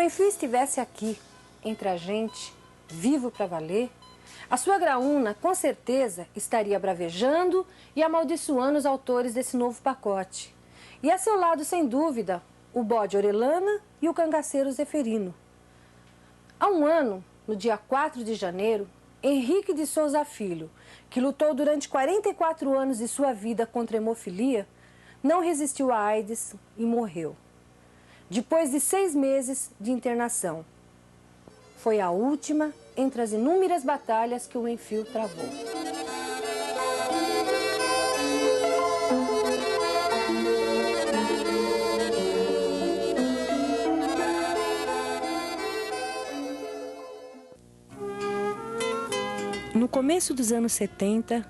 o Enfio estivesse aqui, entre a gente, vivo para valer, a sua graúna, com certeza, estaria bravejando e amaldiçoando os autores desse novo pacote. E a seu lado, sem dúvida, o bode Orelana e o cangaceiro Zeferino. Há um ano, no dia 4 de janeiro, Henrique de Souza Filho, que lutou durante 44 anos de sua vida contra a hemofilia, não resistiu à AIDS e morreu. Depois de 6 meses de internação. Foi a última entre as inúmeras batalhas que o Enfio travou. No começo dos anos 70,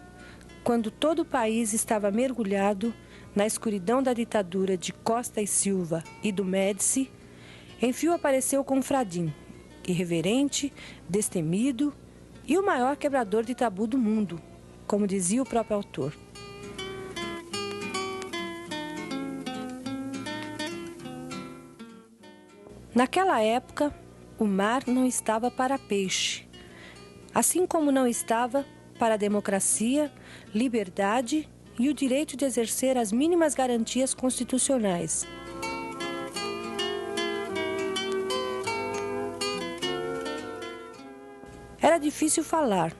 quando todo o país estava mergulhado na escuridão da ditadura de Costa e Silva e do Médici, Enfio apareceu com Fradim, irreverente, destemido e o maior quebrador de tabu do mundo, como dizia o próprio autor. Naquela época, o mar não estava para peixe, assim como não estava para a democracia, liberdade e o direito de exercer as mínimas garantias constitucionais. Era difícil falar.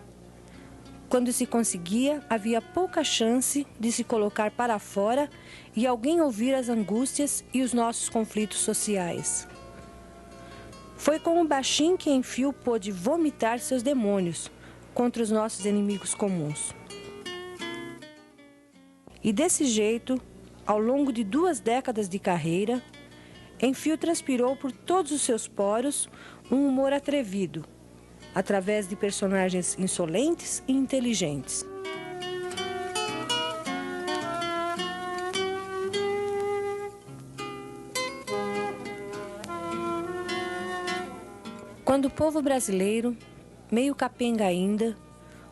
Quando se conseguia, havia pouca chance de se colocar para fora e alguém ouvir as angústias e os nossos conflitos sociais. Foi com o baixinho que Enfio pôde vomitar seus demônios contra os nossos inimigos comuns. E desse jeito, ao longo de 2 décadas de carreira, Enfio transpirou por todos os seus poros um humor atrevido, através de personagens insolentes e inteligentes. Quando o povo brasileiro, meio capenga ainda,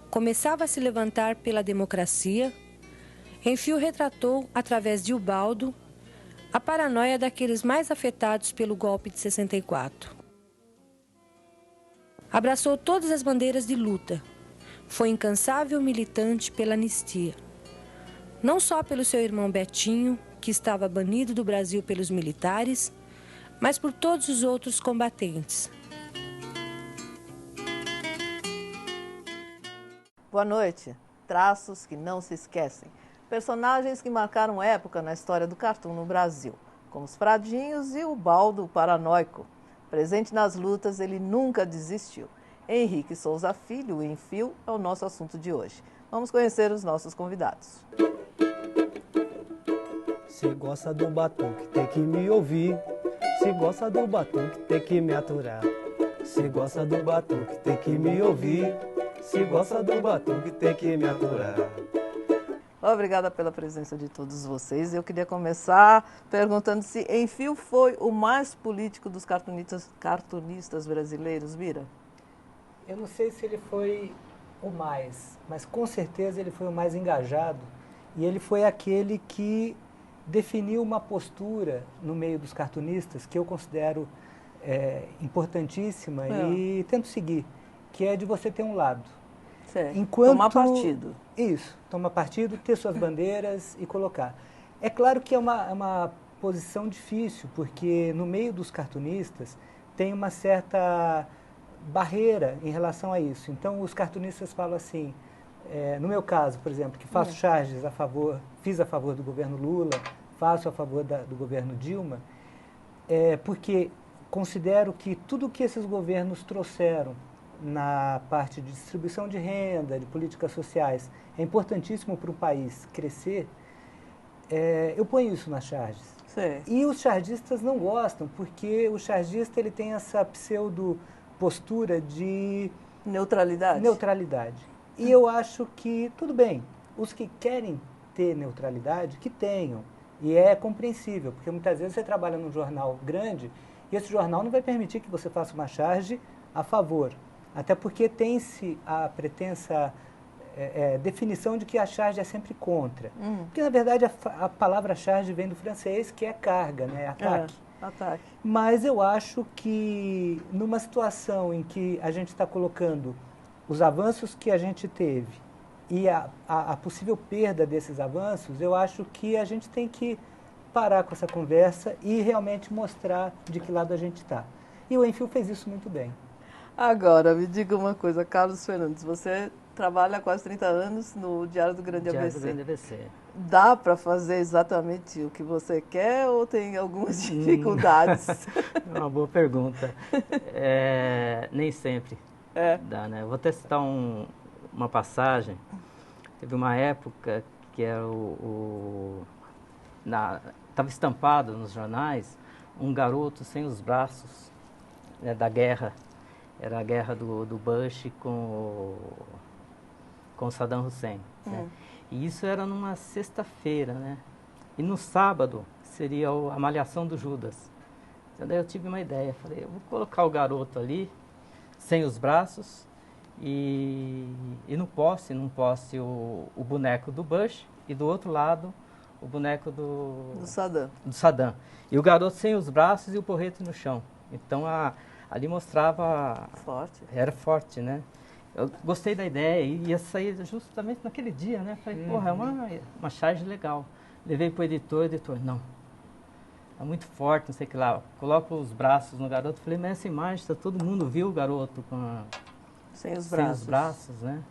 começava a se levantar pela democracia, Enfio retratou, através de Ubaldo, a paranoia daqueles mais afetados pelo golpe de 64. Abraçou todas as bandeiras de luta. Foi incansável militante pela anistia. Não só pelo seu irmão Betinho, que estava banido do Brasil pelos militares, mas por todos os outros combatentes. Boa noite. Traços que não se esquecem. Personagens que marcaram época na história do cartoon no Brasil, como os Fradinhos e o Baldo o Paranoico. Presente nas lutas, ele nunca desistiu. Henrique Souza Filho, o Enfio, é o nosso assunto de hoje. Vamos conhecer os nossos convidados. Se gosta do batuque, tem que me ouvir. Se gosta do batuque, tem que me aturar. Se gosta do batuque, tem que me ouvir. Se gosta do batuque, tem que me aturar. Obrigada pela presença de todos vocês. Eu queria começar perguntando se Enfio foi o mais político dos cartunistas brasileiros, Bira? Eu não sei se ele foi o mais, mas com certeza ele foi o mais engajado e ele foi aquele que definiu uma postura no meio dos cartunistas que eu considero importantíssima e tento seguir, que é de você ter um lado. Tomar partido. Isso, tomar partido, ter suas bandeiras e colocar. É claro que é uma posição difícil, porque no meio dos cartunistas tem uma certa barreira em relação a isso. Então os cartunistas falam assim, no meu caso, por exemplo, que faço charges fiz a favor do governo Lula, faço a favor do governo Dilma, porque considero que tudo que esses governos trouxeram na parte de distribuição de renda, de políticas sociais, é importantíssimo para o país crescer, eu ponho isso nas charges. Sim. E os chargistas não gostam, porque o chargista ele tem essa pseudo-postura de neutralidade. E eu acho que, tudo bem, os que querem ter neutralidade, que tenham. E é compreensível, porque muitas vezes você trabalha num jornal grande e esse jornal não vai permitir que você faça uma charge a favor. Até porque tem-se a pretensa definição de que a charge é sempre contra. Porque, na verdade, a palavra charge vem do francês, que é carga, né? Ataque. ataque. Mas eu acho que numa situação em que a gente está colocando os avanços que a gente teve e a possível perda desses avanços, eu acho que a gente tem que parar com essa conversa e realmente mostrar de que lado a gente está. E o Enfio fez isso muito bem. Agora, me diga uma coisa, Carlos Fernandes, você trabalha há quase 30 anos no Diário do Grande Diário ABC. do Grande ABC. Dá para fazer exatamente o que você quer ou tem algumas dificuldades? Uma boa pergunta. Nem sempre dá, né? Eu vou até citar uma passagem. Teve uma época que era estava estampado nos jornais um garoto sem os braços, né, da guerra. Era a guerra do Bush com Saddam Hussein. Né? E isso era numa sexta-feira, né? E no sábado seria a Malhação do Judas. Então daí eu tive uma ideia, falei, eu vou colocar o garoto ali, sem os braços, e no poste o boneco do Bush, e do outro lado o boneco do Saddam. E o garoto sem os braços e o porrete no chão. Então ali mostrava... Forte. Era forte, né? Eu gostei da ideia e ia sair justamente naquele dia, né? Falei, porra, é uma charge legal. Levei para o editor, não. É muito forte, não sei o que lá. Coloca os braços no garoto. Falei, mas essa imagem, todo mundo viu o garoto sem os braços, né?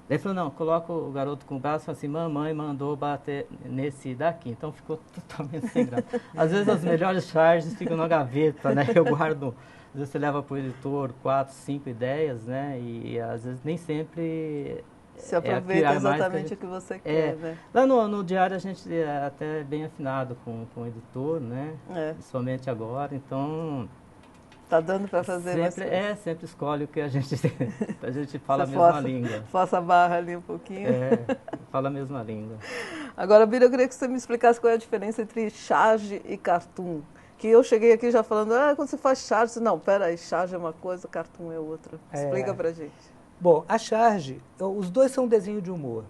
Daí ele falou, não, coloca o garoto com o braço e fala assim, mamãe mandou bater nesse daqui. Então ficou totalmente sem graça. Às vezes as melhores charges ficam na gaveta, né? Eu guardo, às vezes você leva para o editor 4, 5 ideias, né? E às vezes nem sempre... Se aproveita exatamente o que você quer, né? Lá no Diário a gente é até bem afinado com o editor, né? Somente agora, então... Tá dando para fazer sempre, sempre escolhe o que a gente fala a mesma língua. Faça a barra ali um pouquinho. Fala a mesma língua. Agora, Bira, eu queria que você me explicasse qual é a diferença entre charge e cartoon. Que eu cheguei aqui já falando, quando você faz charge, não, peraí, charge é uma coisa, cartoon é outra. Explica pra gente. Bom, a charge, os dois são um desenho de humor.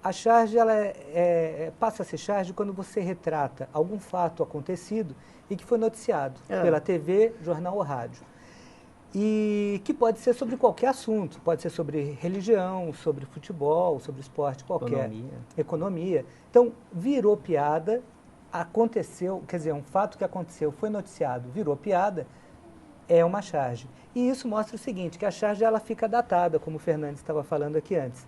A charge, ela passa a ser charge quando você retrata algum fato acontecido e que foi noticiado pela TV, jornal ou rádio. E que pode ser sobre qualquer assunto, pode ser sobre religião, sobre futebol, sobre esporte qualquer. Economia. Então, virou piada, aconteceu, quer dizer, um fato que aconteceu, foi noticiado, virou piada, é uma charge. E isso mostra o seguinte, que a charge ela fica datada, como o Fernandes estava falando aqui antes.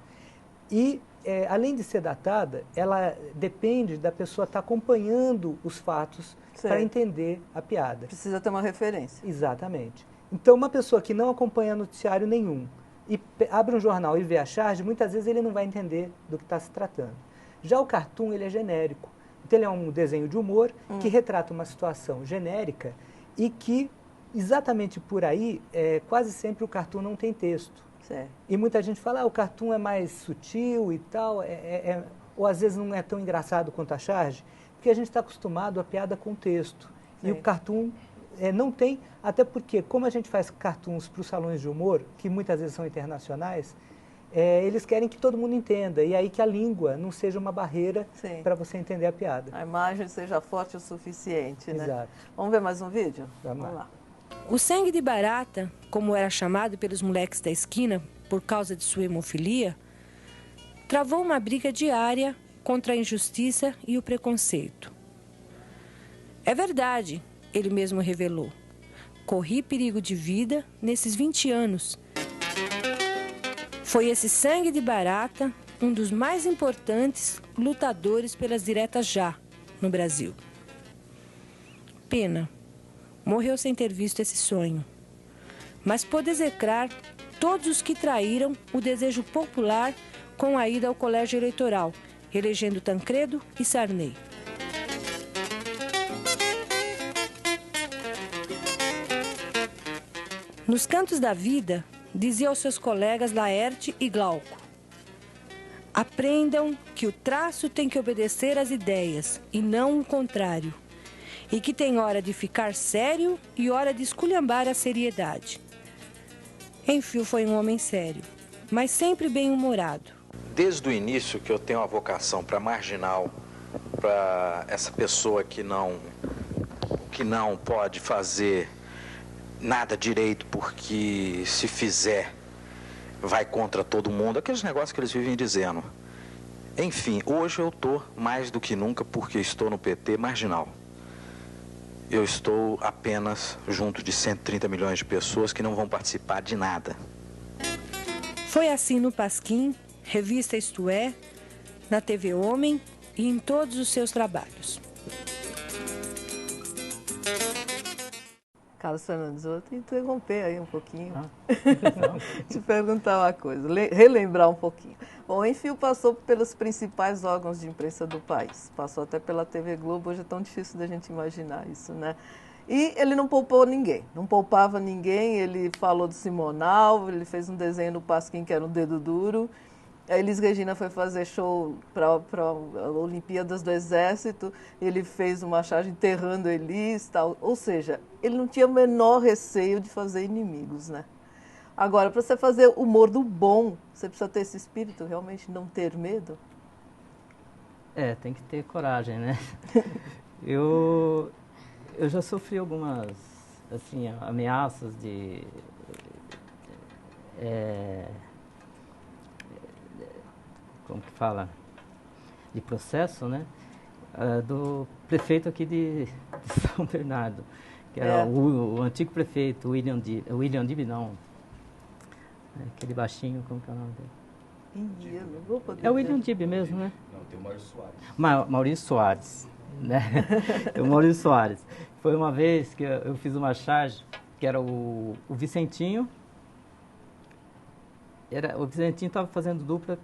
E, além de ser datada, ela depende da pessoa estar acompanhando os fatos para entender a piada. Precisa ter uma referência. Exatamente. Então, uma pessoa que não acompanha noticiário nenhum e abre um jornal e vê a charge, muitas vezes ele não vai entender do que está se tratando. Já o cartoon, ele é genérico. Então, ele é um desenho de humor que retrata uma situação genérica e que, exatamente por aí, quase sempre o cartoon não tem texto. Certo. E muita gente fala, o cartoon é mais sutil e tal, ou às vezes não é tão engraçado quanto a charge, porque a gente está acostumado a piada com texto. Sim. E o cartoon não tem, até porque, como a gente faz cartoons para os salões de humor, que muitas vezes são internacionais, eles querem que todo mundo entenda, e aí que a língua não seja uma barreira para você entender a piada. A imagem seja forte o suficiente, né? Exato. Vamos ver mais um vídeo? Vamos lá. O sangue de barata, como era chamado pelos moleques da esquina por causa de sua hemofilia, travou uma briga diária contra a injustiça e o preconceito. É verdade, ele mesmo revelou. Corri perigo de vida nesses 20 anos. Foi esse sangue de barata um dos mais importantes lutadores pelas diretas já no Brasil. Pena. Morreu sem ter visto esse sonho. Mas pôde execrar todos os que traíram o desejo popular com a ida ao colégio eleitoral, elegendo Tancredo e Sarney. Nos cantos da vida, dizia aos seus colegas Laerte e Glauco: aprendam que o traço tem que obedecer às ideias e não o contrário. E que tem hora de ficar sério e hora de esculhambar a seriedade. Enfio foi um homem sério, mas sempre bem-humorado. Desde o início que eu tenho uma vocação para marginal, para essa pessoa que que não pode fazer nada direito porque se fizer vai contra todo mundo, aqueles negócios que eles vivem dizendo. Enfim, hoje eu estou mais do que nunca porque estou no PT marginal. Eu estou apenas junto de 130 milhões de pessoas que não vão participar de nada. Foi assim no Pasquim, revista Isto É, na TV Homem e em todos os seus trabalhos. Carlos Fernandes, eu vou te interromper aí um pouquinho. Te perguntar uma coisa, relembrar um pouquinho. Bom, o Enfio passou pelos principais órgãos de imprensa do país. Passou até pela TV Globo, hoje é tão difícil da gente imaginar isso, né? E ele não poupou ninguém, não poupava ninguém. Ele falou do Simonal, ele fez um desenho no Pasquim que era um dedo duro. A Elis Regina foi fazer show para a Olimpíadas do Exército, ele fez uma charge enterrando Elis, tal. Ou seja, ele não tinha o menor receio de fazer inimigos, né? Agora, para você fazer humor do bom, você precisa ter esse espírito, realmente não ter medo? Tem que ter coragem, né? Eu já sofri algumas, assim, ameaças de... como que fala, de processo, né, do prefeito aqui de São Bernardo, que era o antigo prefeito, William Dib, não, aquele baixinho, como que é o nome dele? Não vou poder É o William Dib mesmo, né? Não, tem o Maurício Soares. Maurício Soares, né? O Maurício Soares. Foi uma vez que eu fiz uma charge, que era o Vicentinho, o Vicentinho estava fazendo dupla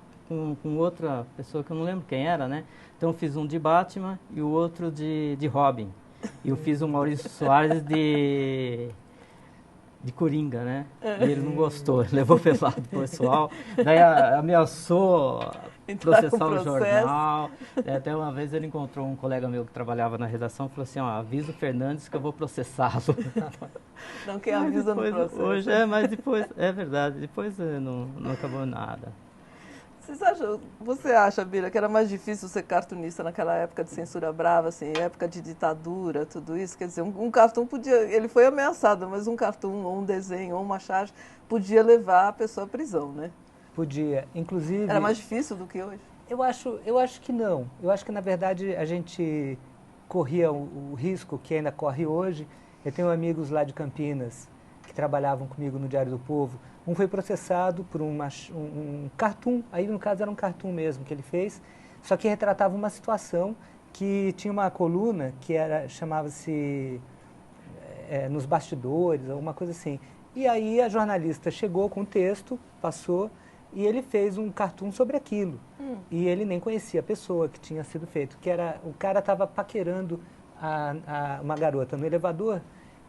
com outra pessoa que eu não lembro quem era, né? Então eu fiz um de Batman e o outro de Robin. E eu fiz o Maurício Soares de Coringa, né? E ele não gostou, ele levou pesado pro pessoal. Daí ameaçou processar o jornal. Até uma vez ele encontrou um colega meu que trabalhava na redação e falou assim, avisa o Fernandes que eu vou processá-lo. Não quem avisa no processo. Hoje mas depois, é verdade, depois não acabou nada. Você acha, Bira, que era mais difícil ser cartunista naquela época de censura brava, assim, época de ditadura, tudo isso? Quer dizer, um cartoon podia, ele foi ameaçado, mas um cartoon, ou um desenho, ou uma charge, podia levar a pessoa à prisão, né? Podia, inclusive... Era mais difícil do que hoje? Eu acho que não. Eu acho que, na verdade, a gente corria o risco que ainda corre hoje. Eu tenho amigos lá de Campinas que trabalhavam comigo no Diário do Povo. Um foi processado por um cartoon, aí no caso era um cartoon mesmo que ele fez, só que retratava uma situação que tinha uma coluna que chamava-se Nos Bastidores, alguma coisa assim. E aí a jornalista chegou com o texto, passou, e ele fez um cartoon sobre aquilo. E ele nem conhecia a pessoa que tinha sido feito, o cara estava paquerando uma garota no elevador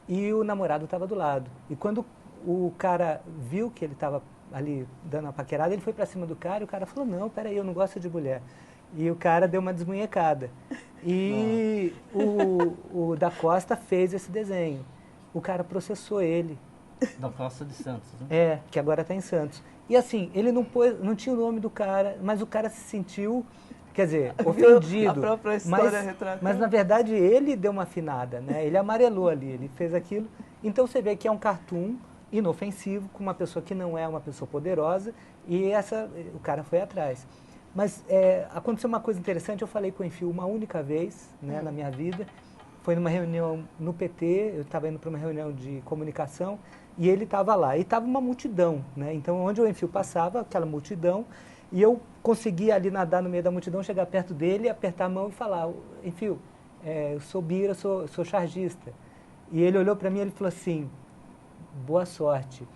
e o namorado estava do lado. E quando o cara viu que ele estava ali dando uma paquerada, ele foi para cima do cara e o cara falou, não, peraí, eu não gosto de mulher. E o cara deu uma desmunhecada. E o Da Costa fez esse desenho. O cara processou ele. Da Costa de Santos, né? Que agora está em Santos. E assim, ele não tinha o nome do cara, mas o cara se sentiu, quer dizer, ofendido. A própria história retratando. Mas na verdade ele deu uma afinada, né? Ele amarelou ali, ele fez aquilo. Então você vê que é um cartoon inofensivo, com uma pessoa que não é uma pessoa poderosa, e o cara foi atrás. Mas aconteceu uma coisa interessante, eu falei com o Enfio uma única vez, né, na minha vida, foi numa reunião no PT, eu estava indo para uma reunião de comunicação, e ele estava lá, e estava uma multidão, né, então onde o Enfio passava, aquela multidão, e eu conseguia ali nadar no meio da multidão, chegar perto dele, apertar a mão e falar, Enfio, eu sou Bira, sou chargista. E ele olhou para mim e ele falou assim, boa sorte,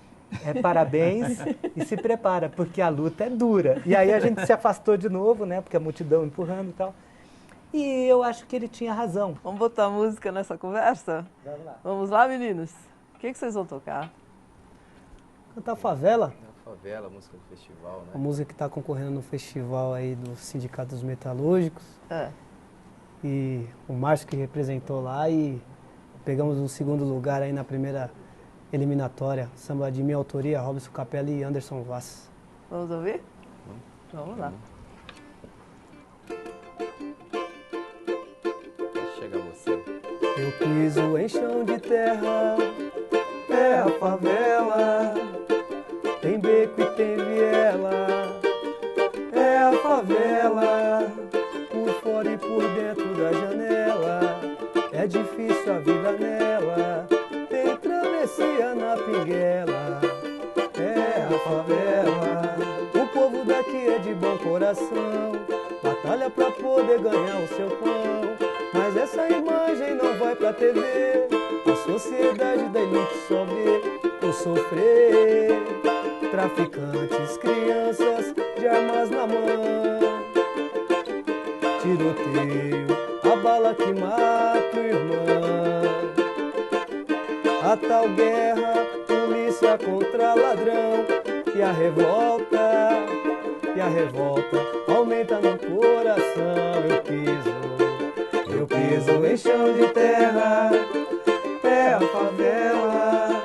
parabéns e se prepara, porque a luta é dura. E aí a gente se afastou de novo, né, porque a multidão empurrando e tal. E eu acho que ele tinha razão. Vamos botar música nessa conversa? Vamos lá. Vamos lá, meninos? O que vocês vão tocar? Cantar Favela. Favela, música do festival, né? A música que está concorrendo no festival aí do Sindicato dos Metalúrgicos. E o Márcio que representou lá e pegamos o segundo lugar aí na primeira eliminatória. Samba de minha autoria, Robson Capella e Anderson Vaz. Vamos ouvir? Vamos lá. Chega você. Eu piso em chão de terra, é a favela. Tem beco e tem viela, é a favela. Por fora e por dentro da janela, é difícil a vida nela. Tem travessia na pinguela, é a favela. O povo daqui é de bom coração, batalha pra poder ganhar o seu pão. Mas essa imagem não vai pra TV, a sociedade da elite só vê por sofrer. Traficantes, crianças de armas na mão, tiroteio, a bala que mata o irmão. A tal guerra, polícia contra ladrão, e a revolta aumenta no coração. Eu piso em chão de terra, é a favela.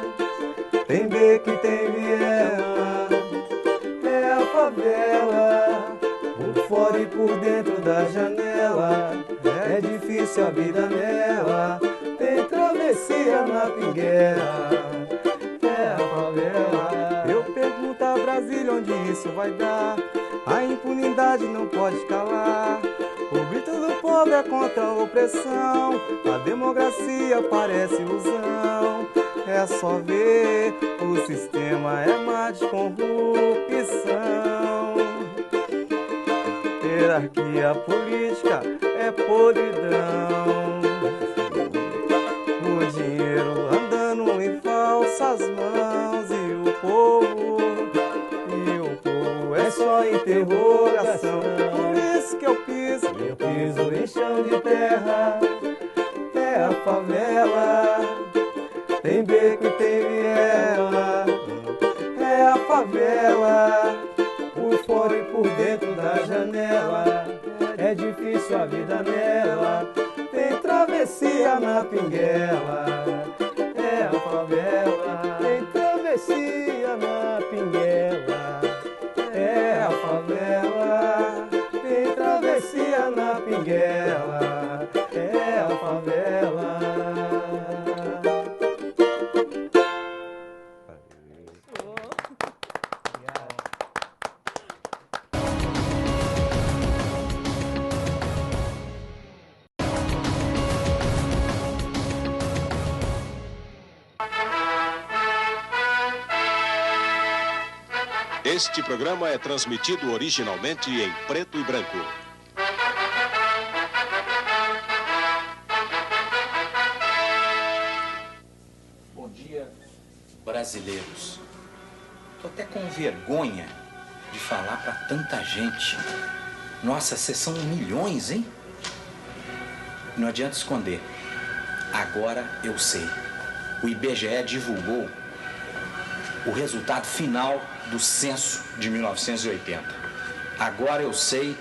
Tem beco e tem viela, é a favela. Por fora e por dentro da janela, é difícil a vida nela. Tem travessia na pinguela, é a favela. Eu pergunto a Brasília onde isso vai dar. A impunidade não pode calar. O grito do povo é contra a opressão. A democracia parece ilusão. É só ver, o sistema é má de corrupção. Hierarquia política é podridão. O dinheiro andando em falsas mãos. E o povo é só interrogação. Por isso que eu piso em chão de terra, é a favela. Tem beco e tem viela, é a favela. Por fora e por dentro da janela, é difícil a vida nela. Tem travessia na pinguela, é a favela. Tem travessia na pinguela, é a favela. Tem travessia na pinguela, é a favela. Este programa é transmitido originalmente em preto e branco. Bom dia, brasileiros. Tô até com vergonha de falar para tanta gente. Nossa, vocês são milhões, hein? Não adianta esconder. Agora eu sei. O IBGE divulgou o resultado final do censo de 1980. Agora eu sei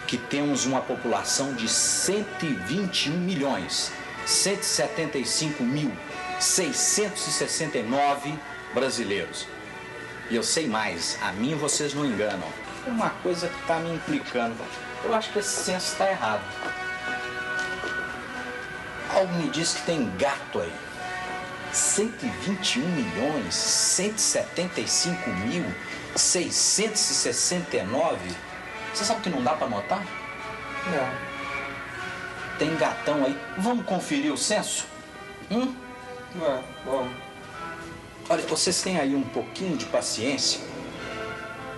que temos uma população de 121.175.669 brasileiros. E eu sei mais, a mim vocês não enganam. É uma coisa que está me implicando. Eu acho que esse censo está errado. Algo me diz que tem gato aí. 121.175.669. Você sabe que não dá para anotar? Não. Tem gatão aí. Vamos conferir o censo? Bom. Olha, vocês têm aí um pouquinho de paciência,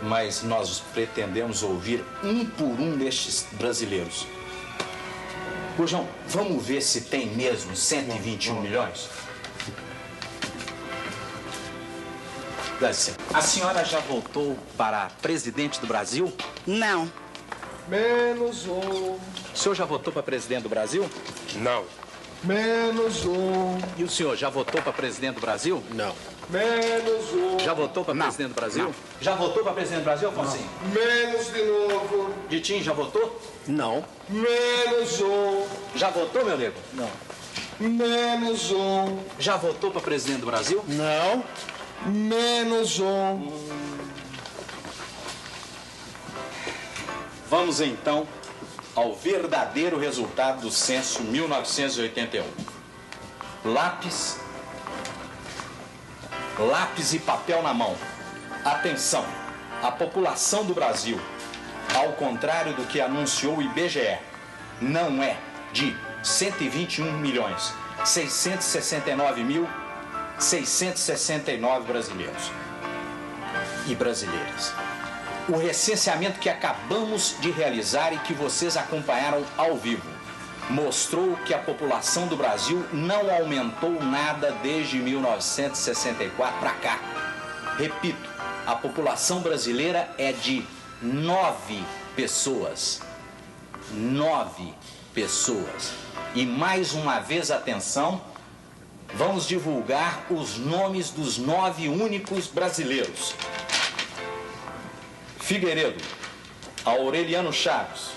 mas nós pretendemos ouvir um por um destes brasileiros. Gurjão, vamos ver se tem mesmo 121 milhões? Dá licença. A senhora já voltou para presidente do Brasil? Não. Menos um. O senhor já votou para presidente do Brasil? Não. Menos um. E o senhor já votou para presidente do Brasil? Não. Menos um. Já votou para presidente do Brasil? Não. Já votou para presidente do Brasil, Afonsinho? Menos de novo. Ditinho, já votou? Não. Menos um. Já votou, meu nego? Não. Menos um. Já votou para presidente do Brasil? Não. Menos um. Vamos então ao verdadeiro resultado do censo 1981. Lápis e papel na mão. Atenção, a população do Brasil, ao contrário do que anunciou o IBGE, não é de 121.669.669 brasileiros e brasileiras. O recenseamento que acabamos de realizar e que vocês acompanharam ao vivo mostrou que a população do Brasil não aumentou nada desde 1964 para cá. Repito, a população brasileira é de 9 pessoas. 9 pessoas. E mais uma vez, atenção, vamos divulgar os nomes dos 9 únicos brasileiros. Figueiredo, Aureliano Chaves,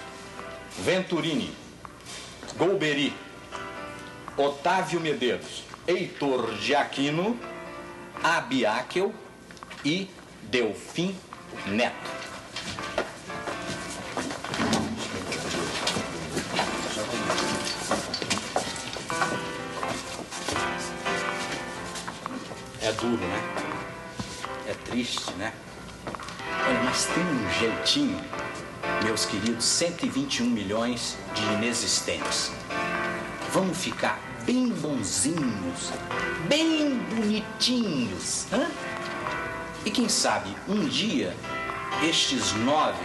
Venturini, Golbery, Otávio Medeiros, Heitor de Aquino, Abiaquel e Delfim Neto. É duro, né? É triste, né? Olha, mas tem um jeitinho, meus queridos, 121 milhões de inexistentes. Vamos ficar bem bonzinhos, bem bonitinhos, hã? E quem sabe, um dia, estes 9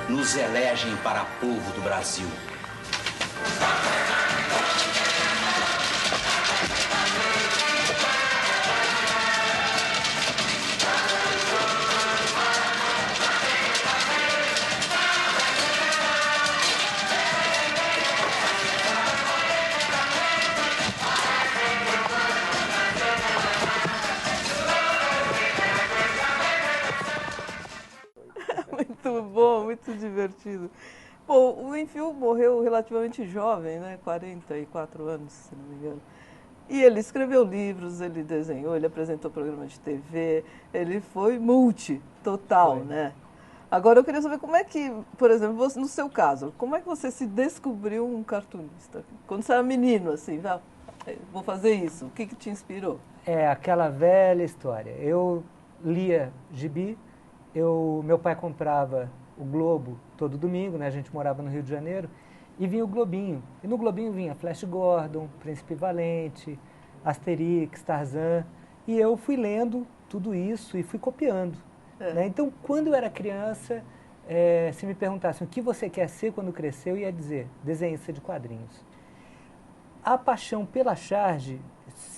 nos elegem para povo do Brasil. Muito bom, muito divertido. Bom, o Enfiu morreu relativamente jovem, né? 44 anos, se não me engano. E ele escreveu livros, ele desenhou, ele apresentou programa de TV, ele foi total, né? Agora eu queria saber como é que, por exemplo, você, no seu caso, como é que você se descobriu um cartunista? Quando você era menino, assim, vou fazer isso, o que te inspirou? É aquela velha história. Eu lia gibi, meu pai comprava o Globo todo domingo, né? A gente morava no Rio de Janeiro, e vinha o Globinho. E no Globinho vinha Flash Gordon, Príncipe Valente, Asterix, Tarzan. E eu fui lendo tudo isso e fui copiando. Né? Então, quando eu era criança, se me perguntassem o que você quer ser quando crescer, eu ia dizer desenhista de quadrinhos. A paixão pela charge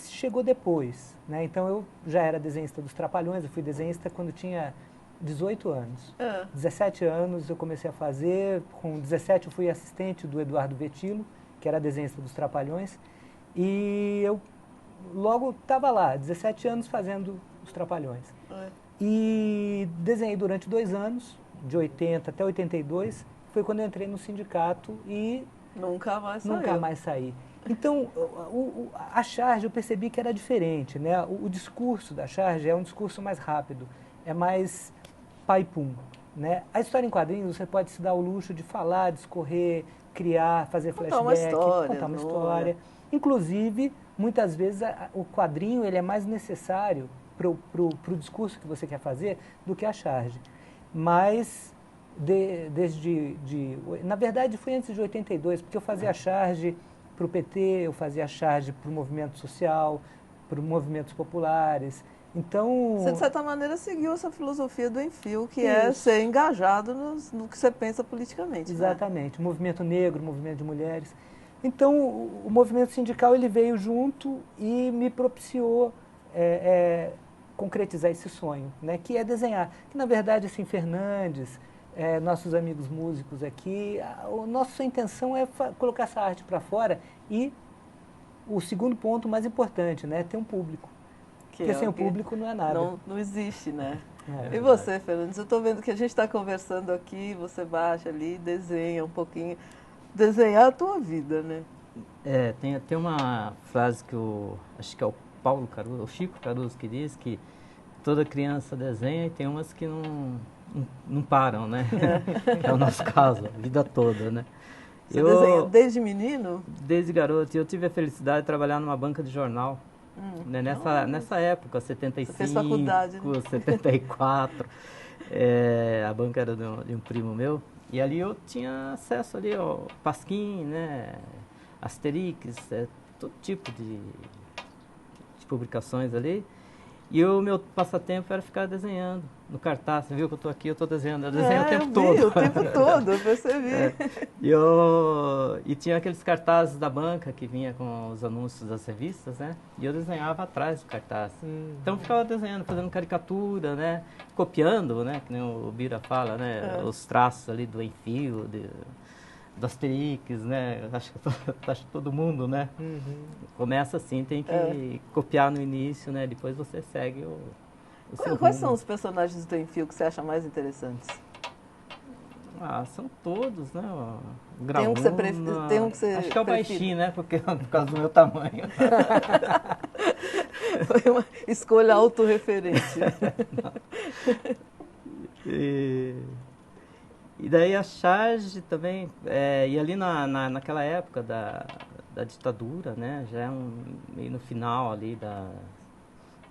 chegou depois. Né? Então, eu já era desenhista dos Trapalhões, eu fui desenhista quando tinha 18 anos. 17 anos eu comecei a fazer, com 17 eu fui assistente do Eduardo Vetilo, que era desenhista dos Trapalhões, e eu logo estava lá, 17 anos fazendo os Trapalhões. E desenhei durante 2 anos, de 80 até 82, foi quando eu entrei no sindicato e nunca mais saí. Então, a charge eu percebi que era diferente, né? O discurso da charge é um discurso mais rápido, é mais pai-pum, né? A história em quadrinhos você pode se dar o luxo de falar, discorrer, criar, fazer flashback, contar uma história. Inclusive, muitas vezes o quadrinho ele é mais necessário pro discurso que você quer fazer do que a charge. Mas na verdade foi antes de 82, porque eu fazia a charge para o PT, eu fazia a charge para o movimento social, para movimentos populares. Então, você, de certa maneira, seguiu essa filosofia do Enfiu, que é ser engajado no que você pensa politicamente. Exatamente. Né? O movimento negro, o movimento de mulheres. Então, o movimento sindical ele veio junto e me propiciou concretizar esse sonho, né? Que é desenhar. Que, na verdade, assim, Fernandes, nossos amigos músicos aqui, nossa intenção é colocar essa arte para fora e o segundo ponto mais importante, né? Ter um público. Porque sem o público não é nada. Não existe, né? E você, Fernandes? Eu estou vendo que a gente está conversando aqui, você baixa ali, desenha um pouquinho. Desenhar a tua vida, né? Tem uma frase que acho que é o Paulo Caruso, o Chico Caruso, que diz que toda criança desenha e tem umas que não param, né? É o nosso caso, a vida toda, né? Você desenha desde menino? Desde garoto. Eu tive a felicidade de trabalhar numa banca de jornal. Né? Nessa época, 75, você fez faculdade, né? 74. A banca era de um primo meu. E ali eu tinha acesso ali ao Pasquim, né? Asterix, todo tipo de publicações ali. E o meu passatempo era ficar desenhando no cartaz. Você viu que eu estou aqui, eu estou desenhando. Eu desenho o tempo todo. O tempo todo, eu percebi. E tinha aqueles cartazes da banca que vinha com os anúncios das revistas, né? E eu desenhava atrás do cartaz. Então eu ficava desenhando, fazendo caricatura, né? Copiando, né? Que nem o Bira fala, né? Os traços ali do Enfield, do Asterix, né? Acho que todo mundo, né? Começa assim, tem que copiar no início, né? Depois você segue o seu Quais rumo. são os personagens do Enfio que você acha mais interessantes? São todos, né? Tem um que você tem um que você acho que é o baixinho, né? Por causa do meu tamanho. Foi uma escolha autorreferente. E daí a charge também, e ali naquela época da ditadura, né, já meio no final ali da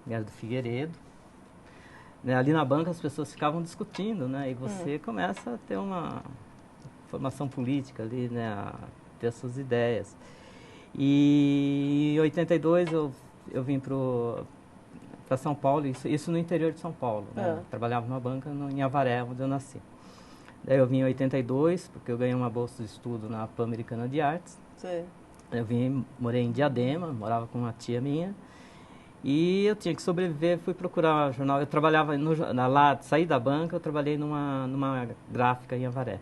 Guerra do Figueiredo, né, ali na banca as pessoas ficavam discutindo, né, e você começa a ter uma formação política ali, né, a ter as suas ideias. E em 82 eu vim para São Paulo, isso no interior de São Paulo, né, trabalhava numa banca em Avaré, onde eu nasci. Daí eu vim em 82, porque eu ganhei uma bolsa de estudo na Pan-Americana de Artes. Sim. Eu morei em Diadema, morava com uma tia minha. E eu tinha que sobreviver, fui procurar jornal. Eu trabalhava lá, saí da banca, eu trabalhei numa gráfica em Avaré.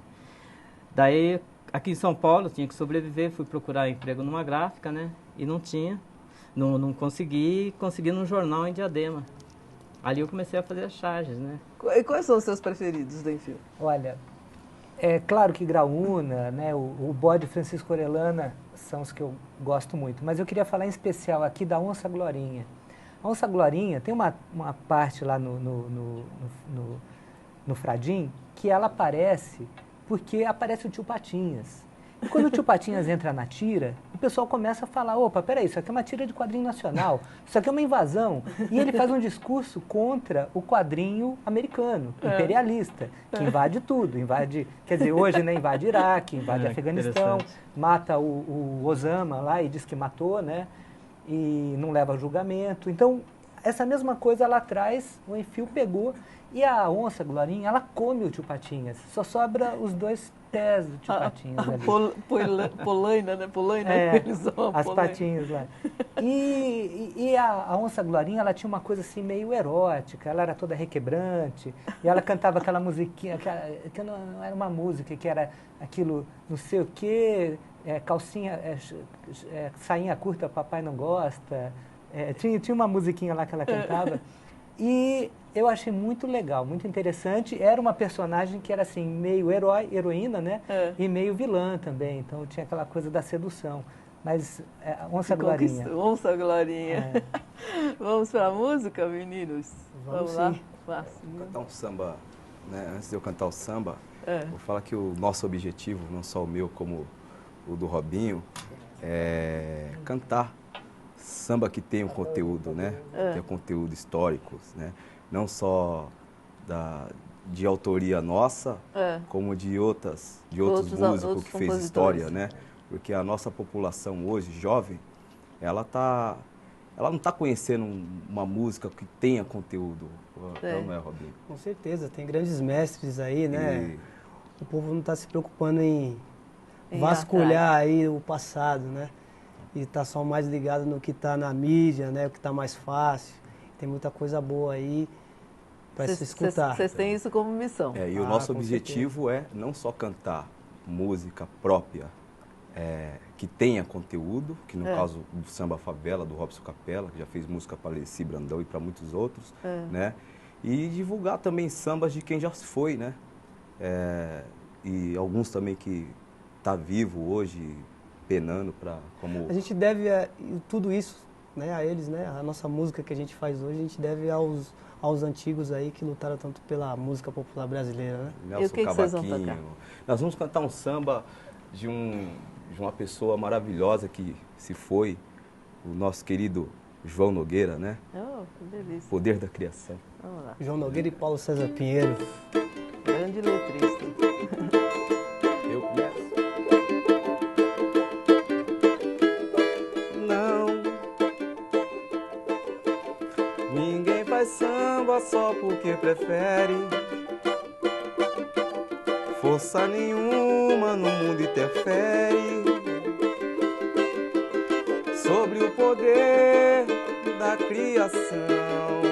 Daí, aqui em São Paulo, eu tinha que sobreviver, fui procurar emprego numa gráfica, né? E não tinha, não consegui num jornal em Diadema. Ali eu comecei a fazer as charges, né? E quais são os seus preferidos do Enfio? Olha, é claro que Graúna, né, o Bode Francisco Orellana são os que eu gosto muito, mas eu queria falar em especial aqui da Onça Glorinha. A Onça Glorinha tem uma parte lá no Fradim que ela aparece porque aparece o Tio Patinhas. E quando o Tio Patinhas entra na tira, o pessoal começa a falar, opa, peraí, isso aqui é uma tira de quadrinho nacional, isso aqui é uma invasão. E ele faz um discurso contra o quadrinho americano, imperialista, que invade tudo, quer dizer, hoje, né, invade Iraque, invade Afeganistão, mata o Osama lá e diz que matou, né, e não leva a julgamento. Então, essa mesma coisa lá atrás, o Enfio pegou, e a Onça Glorinha, ela come o Tio Patinhas, só sobra os dois pés do Tio Patinhas ali. Polaina, né? Polaina, eles usam as patinhas lá. E a Onça Glorinha, ela tinha uma coisa assim meio erótica, ela era toda requebrante, e ela cantava aquela musiquinha, que não era uma música, que era aquilo, não sei o quê, calcinha, sainha curta, papai não gosta, tinha uma musiquinha lá que ela cantava, e eu achei muito legal, muito interessante. Era uma personagem que era assim, meio heroína, né? E meio vilã também. Então tinha aquela coisa da sedução. Mas Onça Glorinha. Onça Glorinha. Vamos para a música, meninos? Vamos lá? Vou cantar um samba, né? Antes de eu cantar o samba, vou falar que o nosso objetivo, não só o meu, como o do Robinho, é cantar samba que tem um conteúdo, né? Tem um conteúdo histórico, né? Não só de autoria nossa, como de outros músicos que fez história, né? Porque a nossa população hoje, jovem, ela não está conhecendo uma música que tenha conteúdo, não é, Robinho? Com certeza, tem grandes mestres aí, né? O povo não está se preocupando em vasculhar aí o passado, né? E está só mais ligado no que está na mídia, né? O que está mais fácil. Tem muita coisa boa aí para se escutar. Vocês têm isso como missão. E o nosso objetivo é não só cantar música própria, que tenha conteúdo, que no caso do Samba Favela, do Robson Capela, que já fez música para Alessi Brandão e para muitos outros, né? E divulgar também sambas de quem já se foi, né? E alguns também que tá vivo hoje, penando para como... A gente deve tudo isso, né, a eles, né? A nossa música que a gente faz hoje, a gente deve aos antigos aí que lutaram tanto pela música popular brasileira, né? Nelson Cavaquinho. Nós vamos cantar um samba de uma pessoa maravilhosa que se foi, o nosso querido João Nogueira, né? Oh, que delícia. Poder da Criação. Vamos lá. João Nogueira e Paulo César Pinheiro. Grande letrista. Eu começo. Não, ninguém faz samba só porque prefere. Força nenhuma no mundo interfere sobre o poder da criação.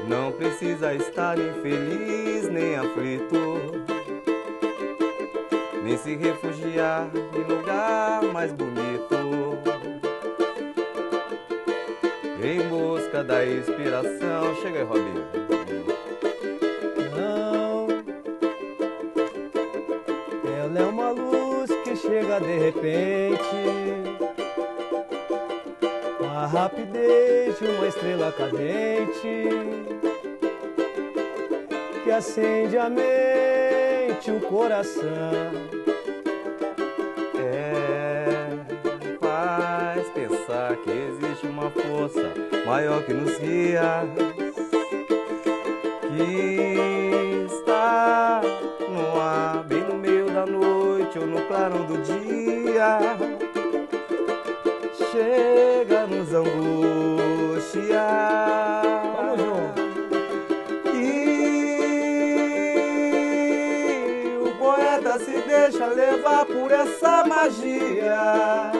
Não precisa estar infeliz nem aflito, nem se refugiar em lugar mais bonito, em busca da inspiração. Chega aí, Robinho. Não, ela é uma luz que chega de repente, com a rapidez de uma estrela cadente, que acende a mente, o coração. Faz pensar que existe uma força maior que nos guia, que está no ar, bem no meio da noite ou no clarão do dia. Chega nos angustiar. Vamos, João. E o poeta se deixa levar por essa magia.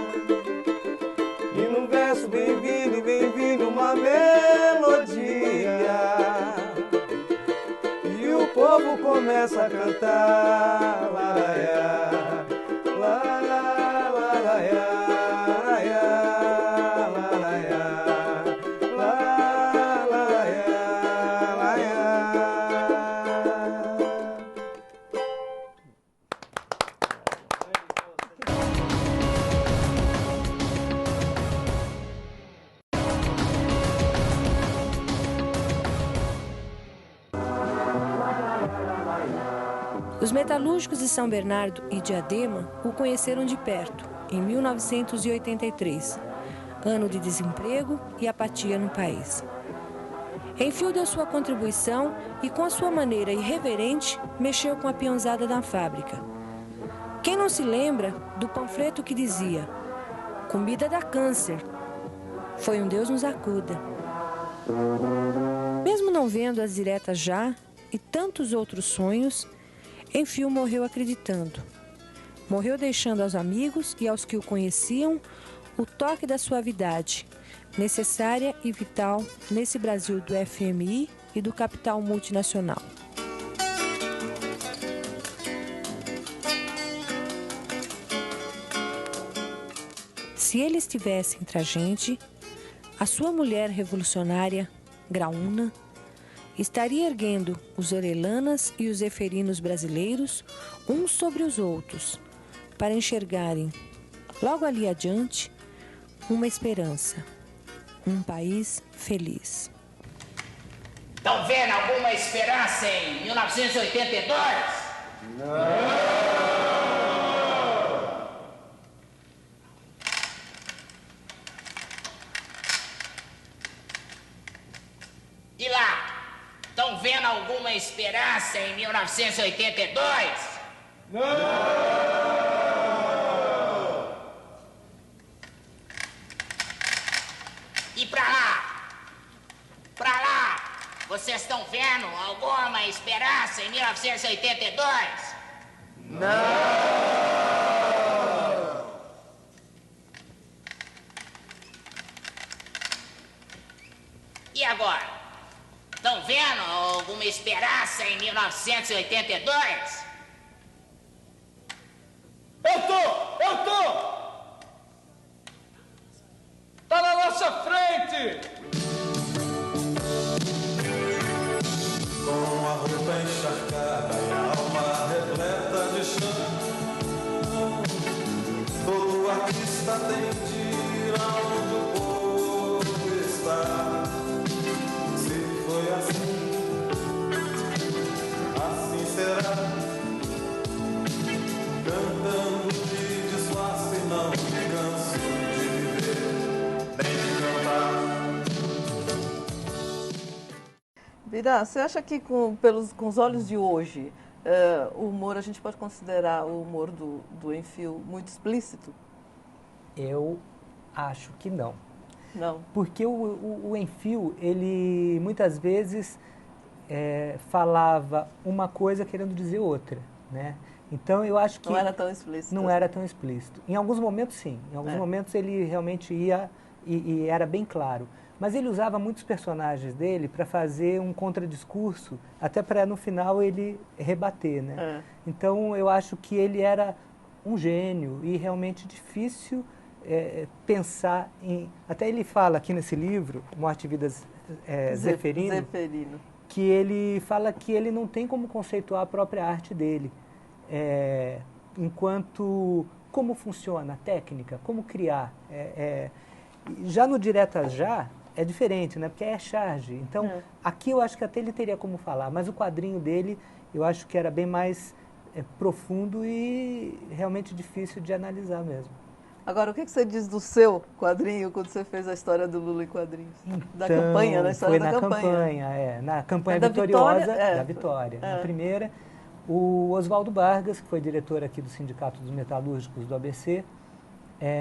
E num verso bem-vindo e bem-vindo uma melodia. E o povo começa a cantar. Laraiá, laraiá, laraiá. Os metalúrgicos de São Bernardo e Diadema o conheceram de perto, em 1983, ano de desemprego e apatia no país. Enfio deu sua contribuição e, com a sua maneira irreverente, mexeu com a peãozada da fábrica. Quem não se lembra do panfleto que dizia: "Comida dá câncer, foi um Deus nos acuda". Mesmo não vendo as diretas já e tantos outros sonhos, Enfio morreu acreditando. Morreu deixando aos amigos e aos que o conheciam o toque da suavidade, necessária e vital nesse Brasil do FMI e do capital multinacional. Se ele estivesse entre a gente, a sua mulher revolucionária, Graúna, estaria erguendo os orelanas e os eferinos brasileiros uns sobre os outros, para enxergarem, logo ali adiante, uma esperança, um país feliz. Estão vendo alguma esperança em 1982? Não! E lá? Estão vendo alguma esperança em 1982? Não! E pra lá? Pra lá? Vocês estão vendo alguma esperança em 1982? Não! E agora? Estão vendo alguma esperança em 1982? Eu tô! Tá na nossa frente! Com a roupa encharcada e a alma repleta de chão, todo artista tem de ir aonde o povo está. Se foi assim Bira, você acha que com os olhos de hoje, o humor, a gente pode considerar o humor do Enfiu muito explícito? Eu acho que não. Não. Porque o Enfiu, ele muitas vezes falava uma coisa querendo dizer outra, né? Então eu acho que... Não era tão explícito. Não era tão explícito. Em alguns momentos, sim. Em alguns momentos ele realmente ia e era bem claro. Mas ele usava muitos personagens dele para fazer um contradiscurso, até para no final ele rebater, né? Então eu acho que ele era um gênio e realmente difícil pensar em... Até ele fala aqui nesse livro, Morte e Vida Zeferino, que ele fala que ele não tem como conceituar a própria arte dele. Enquanto como funciona a técnica, como criar. Já no Direta Já é diferente, né? Porque é charge. Então, aqui eu acho que até ele teria como falar, mas o quadrinho dele eu acho que era bem mais profundo e realmente difícil de analisar mesmo. Agora, o que você diz do seu quadrinho quando você fez a história do Lula em quadrinhos? Da campanha, na história da campanha. Na campanha vitoriosa da Vitória. Na primeira, o Oswaldo Vargas, que foi diretor aqui do Sindicato dos Metalúrgicos do ABC,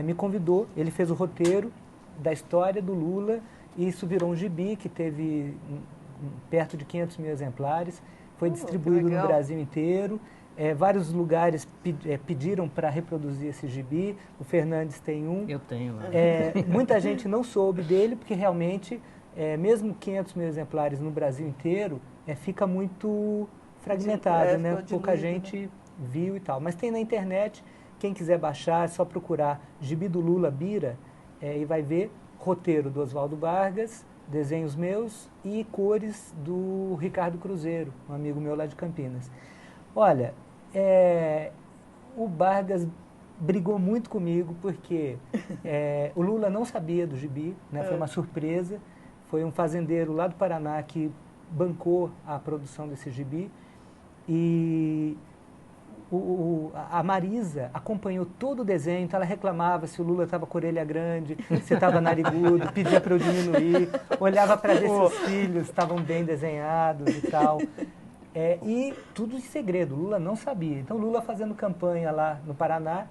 me convidou, ele fez o roteiro da história do Lula e isso virou um gibi que teve perto de 500 mil exemplares, foi distribuído no Brasil inteiro. Vários lugares pediram para reproduzir esse gibi, o Fernandes tem um. Eu tenho. Muita gente não soube dele, porque realmente, mesmo 500 mil exemplares no Brasil inteiro, fica muito fragmentado, né? Pouca gente viu e tal. Mas tem na internet, quem quiser baixar, é só procurar Gibi do Lula Bira, e vai ver roteiro do Oswaldo Vargas, desenhos meus e cores do Ricardo Cruzeiro, um amigo meu lá de Campinas. Olha, o Vargas brigou muito comigo porque o Lula não sabia do gibi, né? Foi uma surpresa. Foi um fazendeiro lá do Paraná que bancou a produção desse gibi. E a Marisa acompanhou todo o desenho, então ela reclamava se o Lula estava com a orelha grande, se estava narigudo, pedia para eu diminuir, olhava para ver se os filhos estavam bem desenhados e tal. E tudo em segredo, Lula não sabia. Então Lula fazendo campanha lá no Paraná,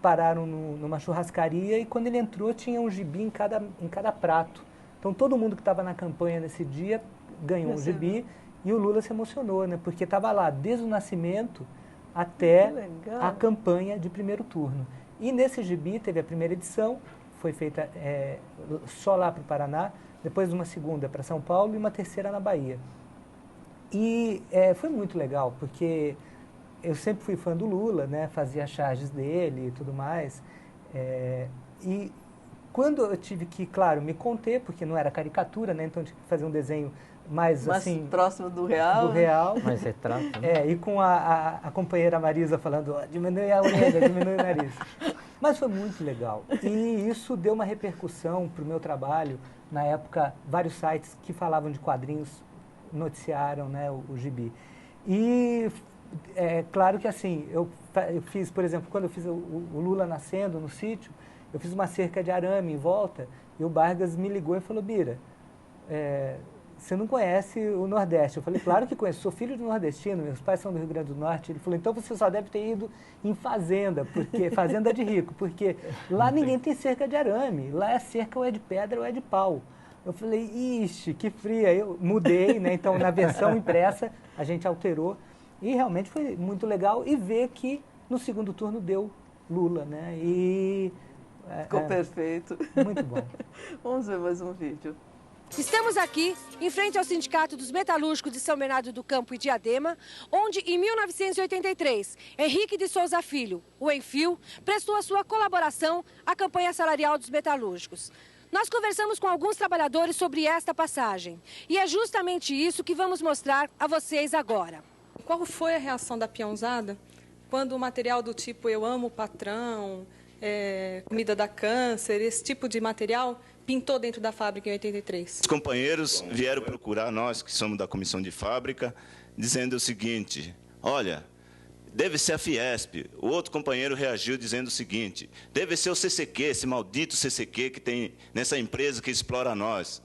pararam numa churrascaria e quando ele entrou tinha um gibi em cada prato. Então todo mundo que estava na campanha nesse dia ganhou um gibi e o Lula se emocionou, né? Porque estava lá desde o nascimento até a campanha de primeiro turno. E nesse gibi teve a primeira edição, foi feita só lá para o Paraná, depois uma segunda para São Paulo e uma terceira na Bahia. E foi muito legal, porque eu sempre fui fã do Lula, né? Fazia charges dele e tudo mais. E quando eu tive que, claro, me conter, porque não era caricatura, né? Então eu tive que fazer um desenho mais assim, próximo do real. Mais retrato. Né? E com a companheira Marisa falando, diminui a orelha, diminui o nariz. Mas foi muito legal. E isso deu uma repercussão para o meu trabalho. Na época, vários sites que falavam de quadrinhos noticiaram, né, o gibi. E claro que assim, eu fiz, por exemplo, quando eu fiz o Lula nascendo no sítio, eu fiz uma cerca de arame em volta e o Vargas me ligou e falou, Bira, você não conhece o Nordeste? Eu falei, claro que conheço, sou filho de nordestino, meus pais são do Rio Grande do Norte. Ele falou, então você só deve ter ido em fazenda, fazenda de rico, porque lá ninguém tem cerca de arame, lá a cerca ou é de pedra ou é de pau. Eu falei, ixi, que fria. Eu mudei, né? Então na versão impressa a gente alterou e realmente foi muito legal e ver que no segundo turno deu Lula, né? E ficou perfeito. Muito bom. Vamos ver mais um vídeo. Estamos aqui, em frente ao Sindicato dos Metalúrgicos de São Bernardo do Campo e Diadema, onde, em 1983, Henrique de Souza Filho, o Enfiu, prestou a sua colaboração à campanha salarial dos metalúrgicos. Nós conversamos com alguns trabalhadores sobre esta passagem. E é justamente isso que vamos mostrar a vocês agora. Qual foi a reação da peãozada quando o material do tipo Eu Amo o Patrão, Comida dá Câncer, esse tipo de material pintou dentro da fábrica em 83? Os companheiros vieram procurar nós, que somos da comissão de fábrica, dizendo o seguinte, olha, deve ser a Fiesp. O outro companheiro reagiu dizendo o seguinte, deve ser o CCQ, esse maldito CCQ que tem nessa empresa que explora nós.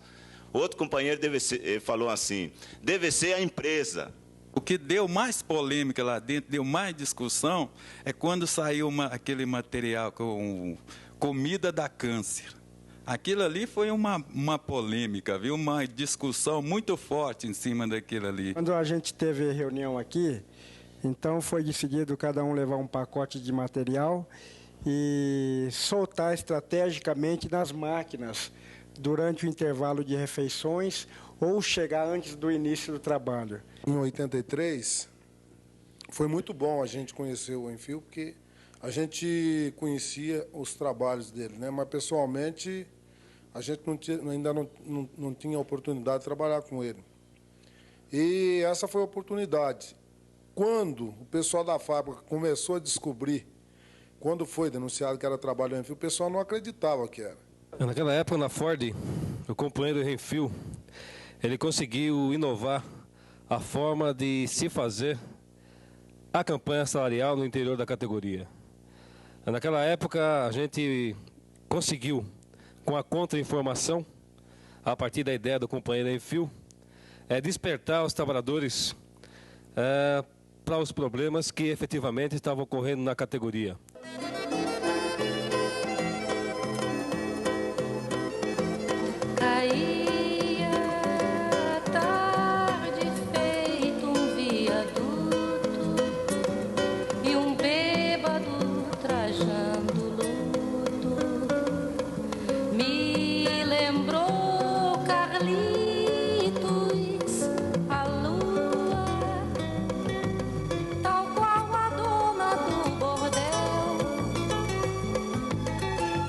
Outro companheiro falou assim, deve ser a empresa. O que deu mais polêmica lá dentro, deu mais discussão, é quando saiu aquele material com comida dá câncer. Aquilo ali foi uma polêmica, viu? Uma discussão muito forte em cima daquilo ali. Quando a gente teve reunião aqui, então foi decidido cada um levar um pacote de material e soltar estrategicamente nas máquinas durante o intervalo de refeições ou chegar antes do início do trabalho. Em 83, foi muito bom a gente conhecer o Enfio, porque a gente conhecia os trabalhos dele, né? Mas pessoalmente a gente ainda não tinha oportunidade de trabalhar com ele. E essa foi a oportunidade. Quando o pessoal da fábrica começou a descobrir, quando foi denunciado que era trabalho Renfil, o pessoal não acreditava que era. Naquela época, na Ford, o companheiro Renfil, ele conseguiu inovar a forma de se fazer a campanha salarial no interior da categoria. Naquela época, a gente conseguiu, com a contra-informação, a partir da ideia do companheiro Renfil, despertar os trabalhadores para os problemas que efetivamente estavam ocorrendo na categoria. Caía a tarde feito um viaduto e um bêbado trajando luto me lembrou Carlitos, a lua, tal qual a dona do bordel,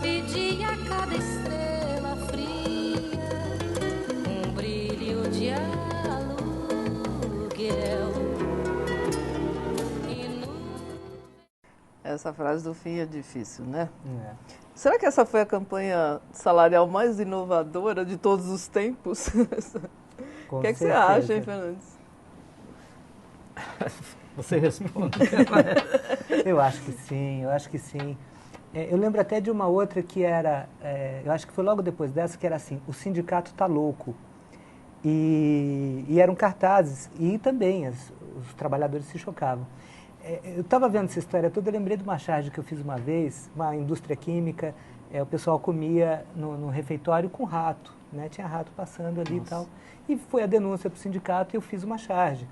pedia a cada estrela fria um brilho de aluguel. Essa frase do fim é difícil, né? Será que essa foi a campanha salarial mais inovadora de todos os tempos? O que é que você acha, hein, Fernandes? Você responde. Eu acho que sim, eu acho que sim. Eu lembro até de uma outra que era, eu acho que foi logo depois dessa, que era assim, o sindicato tá louco. E eram cartazes, e também os trabalhadores se chocavam. Eu estava vendo essa história toda, eu lembrei de uma charge que eu fiz uma vez, uma indústria química, o pessoal comia no refeitório com rato, né? Tinha rato passando ali e tal. E foi a denúncia para o sindicato e eu fiz uma charge.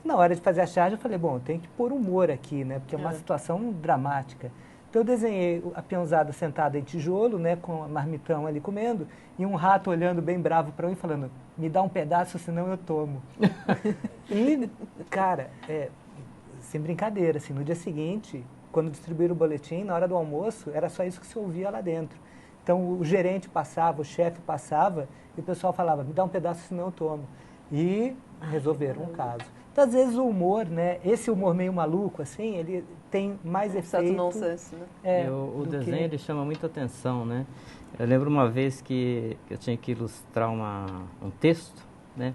Na hora de fazer a charge, eu falei, bom, tem que pôr humor aqui, né? Porque é uma situação dramática. Então eu desenhei a peãozada sentada em tijolo, né, com a marmitão ali comendo, e um rato olhando bem bravo para mim, falando, me dá um pedaço, senão eu tomo. E, cara, sem brincadeira, assim, no dia seguinte, quando distribuíram o boletim, na hora do almoço, era só isso que se ouvia lá dentro. Então o gerente passava, o chefe passava, e o pessoal falava, me dá um pedaço, senão eu tomo. E resolveram o caso. Então, às vezes, o humor, né, esse humor meio maluco, assim, ele tem mais efeito. Certo nonsense, né? O desenho, ele chama muita atenção, né? Eu lembro uma vez que eu tinha que ilustrar um texto, né?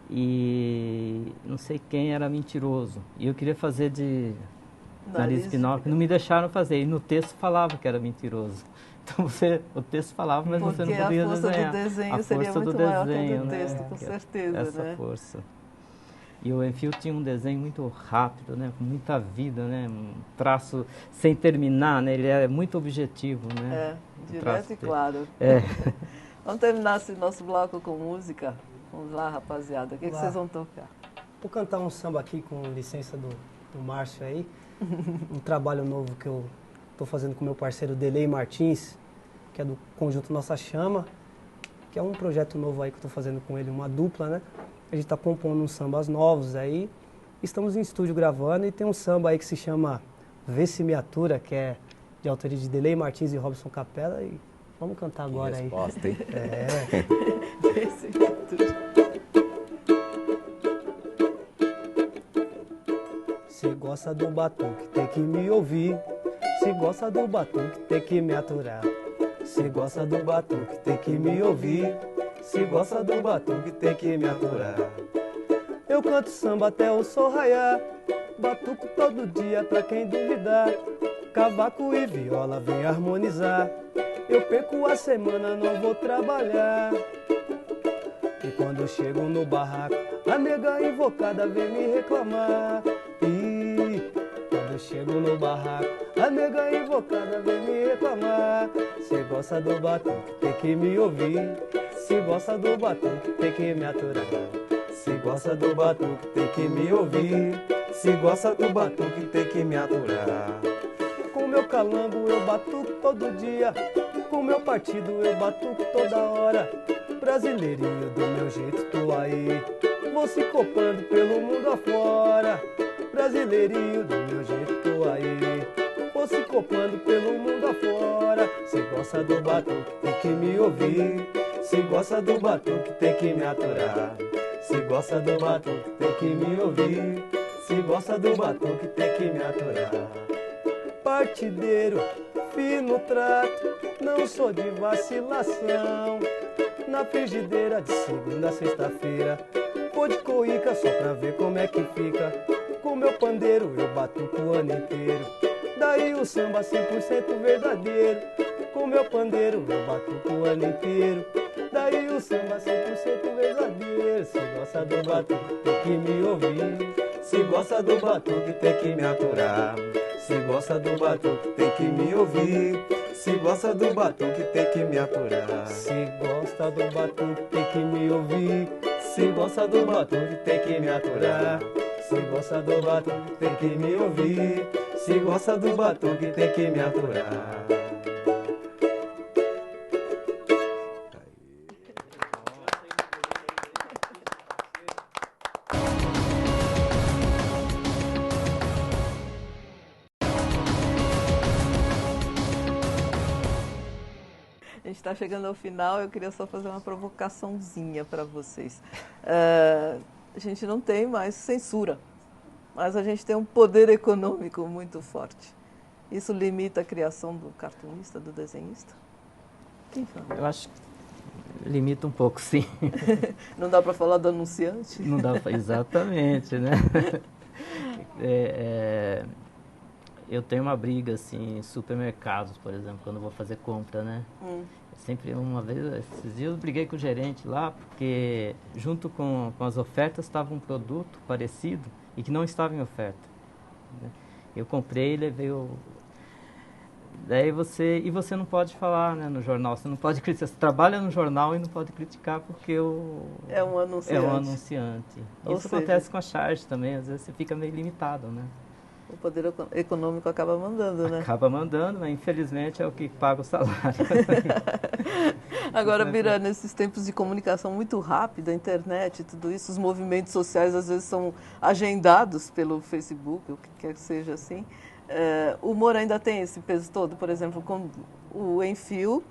E não sei quem era mentiroso. E eu queria fazer de nariz de Pinóquio. Não me deixaram fazer. E no texto falava que era mentiroso. Então o texto falava, mas você não podia desenhar. Porque a força do desenho seria muito maior que a do texto, com certeza, essa né? força. E o Enfio tinha um desenho muito rápido, né? Com muita vida, né? Um traço sem terminar, né? Ele é muito objetivo, né? Direto e claro. Vamos terminar esse nosso bloco com música. Vamos lá, rapaziada. O que vocês vão tocar? Vou cantar um samba aqui, com licença do Márcio aí. Um trabalho novo que eu estou fazendo com meu parceiro Delei Martins, que é do Conjunto Nossa Chama, que é um projeto novo aí que eu estou fazendo com ele, uma dupla, né? A gente está compondo uns sambas novos aí. Estamos em estúdio gravando e tem um samba aí que se chama Vê Se Me Atura, que é de autoria de Delei Martins e Robson Capela. E vamos cantar agora aí. Resposta, hein? Vê Se Me Atura. Se gosta do batuque, tem que me ouvir. Se gosta do batuque, tem que me aturar. Se gosta do batuque, tem que me ouvir. Se gosta do batuque, tem que me aturar. Eu canto samba até o sol raiar. Batuco todo dia pra quem duvidar. Cavaco e viola vem harmonizar. Eu perco a semana, não vou trabalhar. E quando chego no barraco, a nega invocada vem me reclamar. E quando chego no barraco, a nega invocada vem me reclamar. Se gosta do batuque, tem que me ouvir. Se gosta do batuque, tem que me aturar. Se gosta do batuque, tem que me ouvir. Se gosta do batuque, tem que me aturar. Com meu calango eu batuco todo dia. Com meu partido eu batuco toda hora. Brasileirinho do meu jeito tô aí, vou se copando pelo mundo afora. Brasileirinho do meu jeito tô aí, vou se copando pelo mundo afora. Se gosta do batuque, tem que me ouvir. Se gosta do batuque, tem que me aturar. Se gosta do batuque, tem que me ouvir. Se gosta do batuque, tem que me aturar. Partideiro, fino trato, não sou de vacilação. Na frigideira de segunda a sexta-feira, vou de coica só pra ver como é que fica. Com meu pandeiro eu batuco o ano inteiro, daí o samba 100% verdadeiro. Com meu pandeiro eu batuco o ano inteiro, daí o samba 100% verdadeiro. Se gosta do batuque, tem que me ouvir. Se gosta do batuque, tem que me aturar. Se gosta do batuque, tem que me ouvir. Se gosta do batuque, tem que me aturar. Se gosta do batuque, tem que me ouvir. Se gosta do batuque, tem que me aturar. Se gosta do batuque, tem que me ouvir. Se gosta do batuque, tem que me aturar. A gente está chegando ao final, eu queria só fazer uma provocaçãozinha para vocês. A gente não tem mais censura, mas a gente tem um poder econômico muito forte. Isso limita a criação do cartunista, do desenhista? Quem fala? Eu acho que limita um pouco, sim. Não dá para falar do anunciante? Não dá pra, exatamente, né? Eu tenho uma briga, assim, em supermercados, por exemplo, quando eu vou fazer compra, né? Sempre, uma vez, esses dias eu briguei com o gerente lá, porque junto com as ofertas estava um produto parecido e que não estava em oferta, né? Eu comprei e levei o... Daí você não pode falar, né, no jornal, você não pode criticar, você trabalha no jornal e não pode criticar porque é um anunciante. É um anunciante. Isso acontece com a charge também, às vezes você fica meio limitado, né? O poder econômico acaba mandando, né? Acaba mandando, mas infelizmente é o que paga o salário. Agora, Bira, nesses tempos de comunicação muito rápida, a internet, tudo isso, os movimentos sociais às vezes são agendados pelo Facebook, o que quer que seja assim. O humor ainda tem esse peso todo, por exemplo, com o Enfio,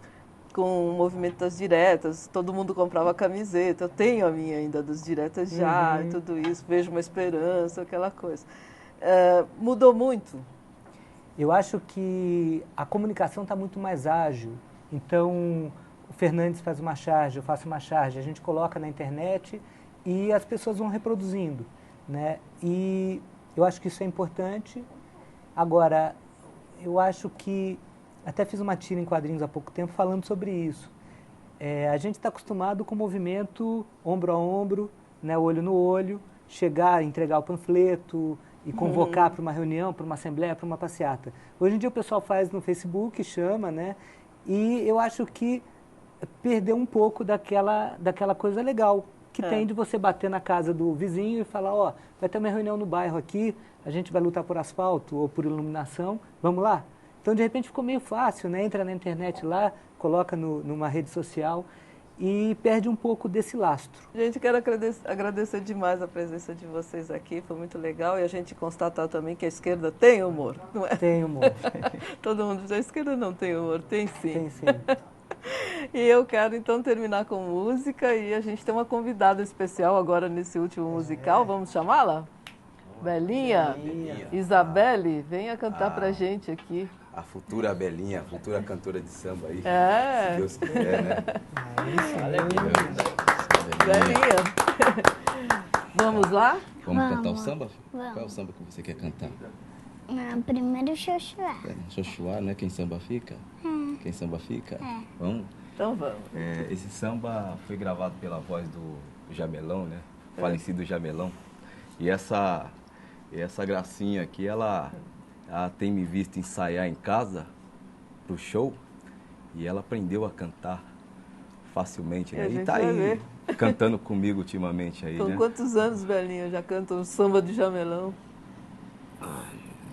com o movimento das diretas, todo mundo comprava camiseta, eu tenho a minha ainda dos diretas já, e tudo isso, vejo uma esperança, aquela coisa. Mudou muito? Eu acho que a comunicação está muito mais ágil. Então, o Fernandes faz uma charge, eu faço uma charge, a gente coloca na internet e as pessoas vão reproduzindo, né? E eu acho que isso é importante. Agora, eu acho que... Até fiz uma tira em quadrinhos há pouco tempo falando sobre isso. A gente está acostumado com o movimento ombro a ombro, né, olho no olho, chegar, entregar o panfleto e convocar para uma reunião, para uma assembleia, para uma passeata. Hoje em dia o pessoal faz no Facebook, chama, né? E eu acho que perdeu um pouco daquela coisa legal que tem de você bater na casa do vizinho e falar, ó, vai ter uma reunião no bairro aqui, a gente vai lutar por asfalto ou por iluminação, vamos lá? Então, de repente, ficou meio fácil, né? Entra na internet lá, coloca numa rede social e perde um pouco desse lastro. Gente, quero agradecer demais a presença de vocês aqui, foi muito legal. E a gente constatar também que a esquerda tem humor, não é? Tem humor. Todo mundo diz, a esquerda não tem humor, tem sim. Tem sim. E eu quero, então, terminar com música e a gente tem uma convidada especial agora nesse último musical, vamos chamá-la? Belinha. Isabelle, venha cantar pra gente aqui. A futura Belinha, a futura cantora de samba aí. Se Deus quiser, né? Belinha. Vamos lá? Vamos cantar o samba? Vamos. Qual é o samba que você quer cantar? Primeiro Xoxuá. Xoxuá, né? Quem samba fica? Quem samba fica? Vamos? Então vamos. Esse samba foi gravado pela voz do Jamelão, né? Falecido Jamelão. E essa gracinha aqui, ela tem me visto ensaiar em casa pro show e ela aprendeu a cantar facilmente, né? E tá aí cantando comigo ultimamente aí, né? Quantos anos, velhinho, já canta o samba de Jamelão?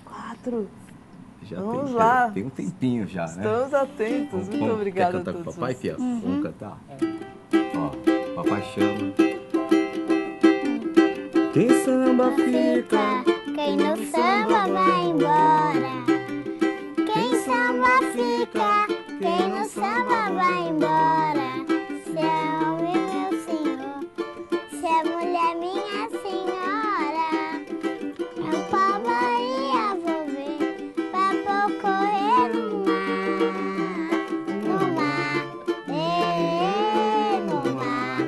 4. Já vamos lá. Tem um tempinho já, né? Estamos atentos. Muito obrigada a todos. Quer cantar com o papai, Fia? Vamos cantar? Ó, papai chama. Quem samba fica, quem no samba vai embora. Quem samba fica, quem no samba vai embora. Se é homem, meu senhor, se é mulher, minha senhora. Eu pra Bahia vou ver, pra correr no mar. No mar, no mar,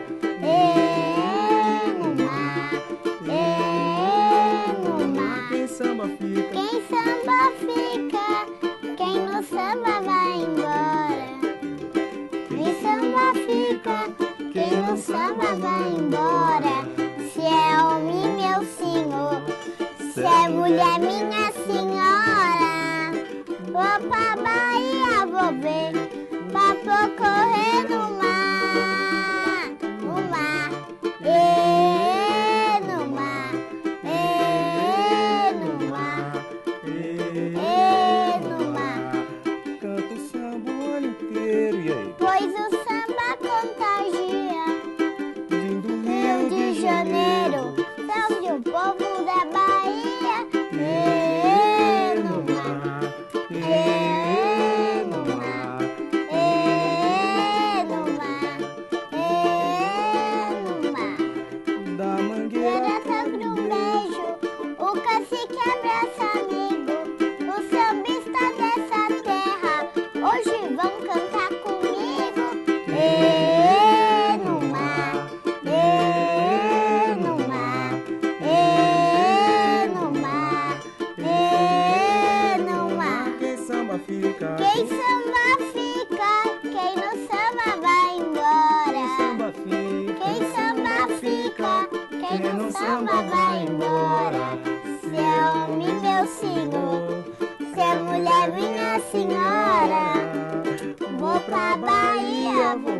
no mar, no mar. Quem samba fica, quem samba fica, quem no samba vai embora. Quem samba fica, quem no samba vai embora. Se é homem, meu senhor, se é mulher, minha senhora. Vou pra Bahia, vou ver, pra correr no mar. No mar, no mar, no mar, no mar. canta o samba o ano inteiro, e aí? Pois o samba contagia. Rio de Janeiro, salve o povo da Bahia. No mar, no mar, no mar, no mar. Da mangueira Sobre um beijo, o cacique abraça amigo. O sambista dessa terra, hoje vão cantar comigo. No mar, no mar, no mar, no mar. Quem samba fica, Quem samba fica, quem no samba vai embora. samba fica, Quem samba fica, quem no samba vai embora. Se é homem, meu senhor, se é mulher, minha senhora. Vou pra Bahia, vou